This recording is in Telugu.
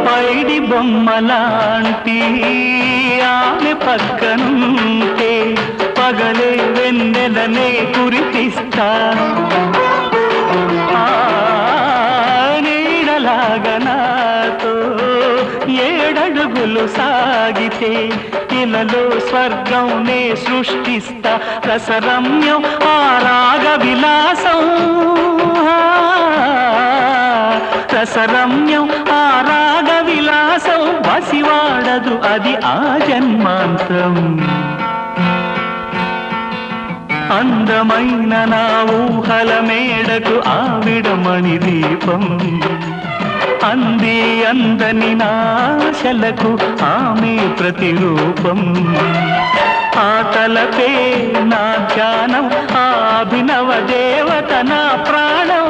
పైడి బొమ్మలాంటి ఆమె పక్కనుంటే పగలే వెన్నెలనే కురిపిస్తా నీడలాగా నాతో ఏడడుగులు సాగితే ఇలలో స్వర్గంనే సృష్టిస్తా రసరమ్యం ఆ రాగ విలాసం రసరమ్యం ఆ రాగ విలాసం వసివాడదు అది ఆ జన్మాంతం అందమైన నా ఊహల మేడకు ఆవిడమణి దీపం అంది అందని నాశలకు ఆమె ప్రతిరూపం ఆ తలపే నా ధ్యానం ఆ అభినవ దేవత నా ప్రాణం